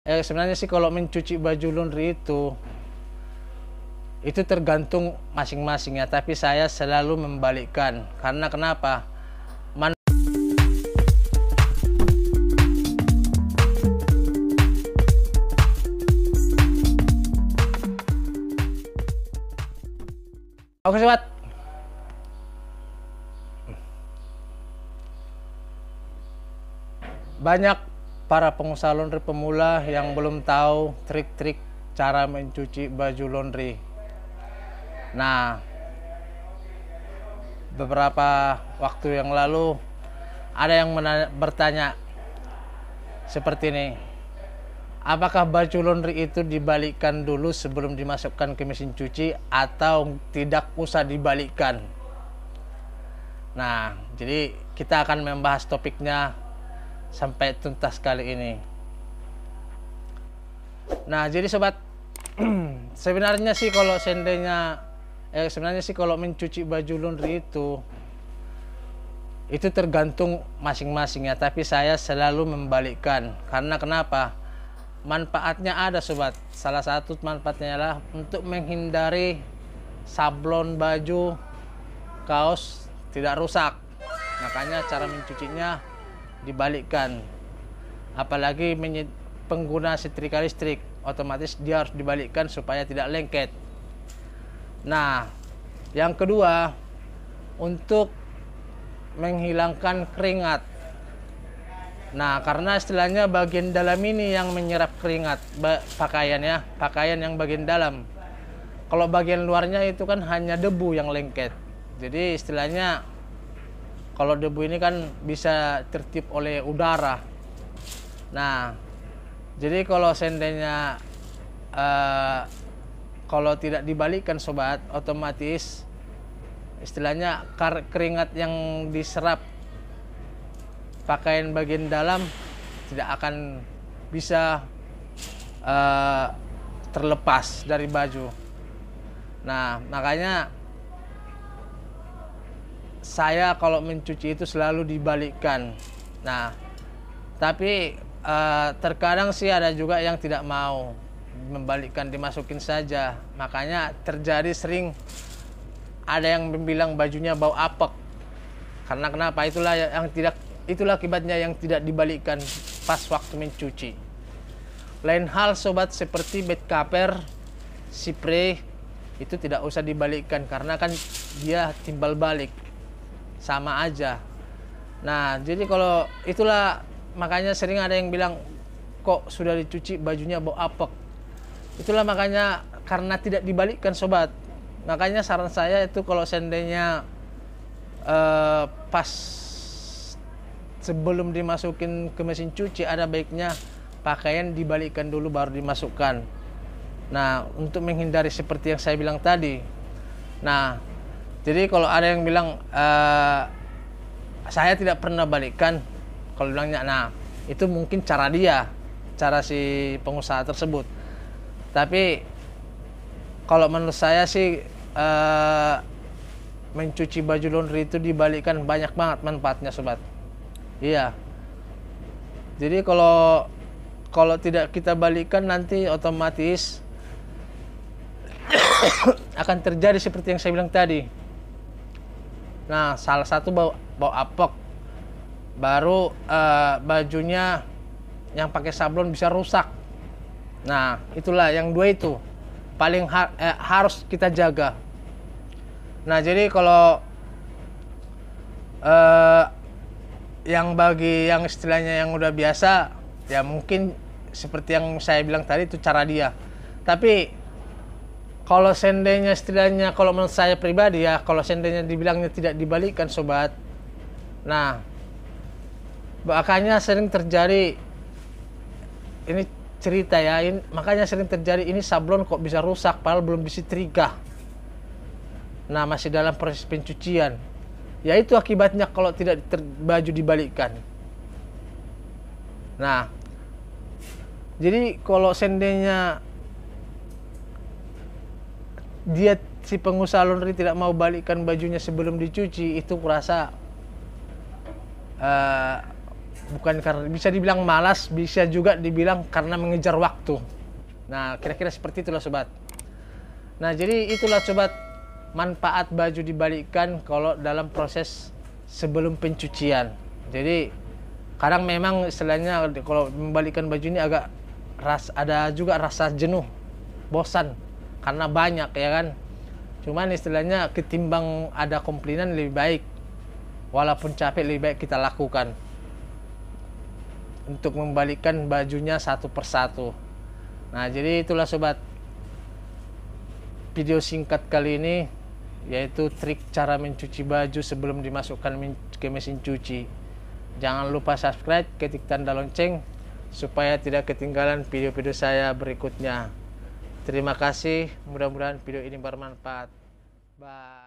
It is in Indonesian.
Sebenarnya sih kalau mencuci baju laundry itu tergantung masing-masing ya, tapi saya selalu membalikkan. Karena kenapa? Oke sobat, banyak para pengusaha laundry pemula yang belum tahu trik-trik cara mencuci baju laundry. Nah, beberapa waktu yang lalu ada yang bertanya seperti ini, apakah baju laundry itu dibalikkan dulu sebelum dimasukkan ke mesin cuci atau tidak usah dibalikkan? Nah, jadi kita akan membahas topiknya sampai tuntas kali ini. Nah, jadi sobat, sebenarnya sih kalau mencuci baju laundry itu tergantung masing-masing ya, tapi saya selalu membalikkan. Karena kenapa? Manfaatnya ada sobat. Salah satu manfaatnya adalah untuk menghindari sablon baju, kaos tidak rusak. Makanya cara mencucinya dibalikkan. Apalagi pengguna setrika listrik, otomatis dia harus dibalikkan supaya tidak lengket. Nah, yang kedua, untuk menghilangkan keringat. Nah, karena istilahnya bagian dalam ini yang menyerap keringat pakaian ya, pakaian yang bagian dalam. Kalau bagian luarnya itu kan hanya debu yang lengket. Jadi istilahnya kalau debu ini kan bisa tertiup oleh udara. Nah, jadi kalau seandainya kalau tidak dibalikkan sobat, otomatis istilahnya keringat yang diserap pakaian bagian dalam tidak akan bisa terlepas dari baju. Nah, makanya saya kalau mencuci itu selalu dibalikkan. Nah, tapi terkadang sih ada juga yang tidak mau membalikkan, dimasukin saja. Makanya terjadi sering ada yang bilang bajunya bau apek. Karena kenapa? Itulah akibatnya yang tidak dibalikkan pas waktu mencuci. Lain hal sobat, seperti bed cover, spray itu tidak usah dibalikkan karena kan dia timbal balik, sama aja. Nah, jadi kalau itulah makanya sering ada yang bilang kok sudah dicuci bajunya bau apek. Itulah makanya karena tidak dibalikkan sobat. Makanya saran saya itu kalau seandainya pas sebelum dimasukin ke mesin cuci, ada baiknya pakaian dibalikkan dulu baru dimasukkan. Nah, untuk menghindari seperti yang saya bilang tadi. Nah, jadi kalau ada yang bilang saya tidak pernah balikkan, kalau bilangnya, nah itu mungkin cara si pengusaha tersebut. Tapi kalau menurut saya sih mencuci baju laundry itu dibalikkan banyak banget manfaatnya sobat. Iya. Jadi kalau tidak kita balikkan, nanti otomatis akan terjadi seperti yang saya bilang tadi. Nah, salah satu bau apek, baru bajunya yang pakai sablon bisa rusak. Nah, itulah yang dua itu paling harus kita jaga. Nah, jadi kalau yang bagi yang istilahnya yang udah biasa, ya mungkin seperti yang saya bilang tadi itu cara dia. Tapi kalau seandainya istilahnya, kalau menurut saya pribadi ya, kalau seandainya dibilangnya tidak dibalikkan sobat, nah makanya sering terjadi ini cerita ya, makanya sering terjadi ini sablon kok bisa rusak padahal belum disetrika. Nah, masih dalam proses pencucian. Ya itu akibatnya kalau tidak baju dibalikkan. Nah, jadi kalau seandainya si pengusaha laundry tidak mau balikkan bajunya sebelum dicuci, itu kurasa bukan karena, bisa dibilang malas, bisa juga dibilang karena mengejar waktu. Nah, kira-kira seperti itulah sobat. Nah, jadi itulah sobat manfaat baju dibalikkan kalau dalam proses sebelum pencucian. Jadi kadang memang istilahnya kalau membalikkan baju ini agak ada juga rasa jenuh, bosan karena banyak ya kan. Cuman istilahnya ketimbang ada komplainan lebih baik, walaupun capek lebih baik kita lakukan untuk membalikkan bajunya satu persatu. Nah, jadi itulah sobat video singkat kali ini, yaitu trik cara mencuci baju sebelum dimasukkan ke mesin cuci. Jangan lupa subscribe, ketik tanda lonceng supaya tidak ketinggalan video-video saya berikutnya. Terima kasih, mudah-mudahan video ini bermanfaat. Bye.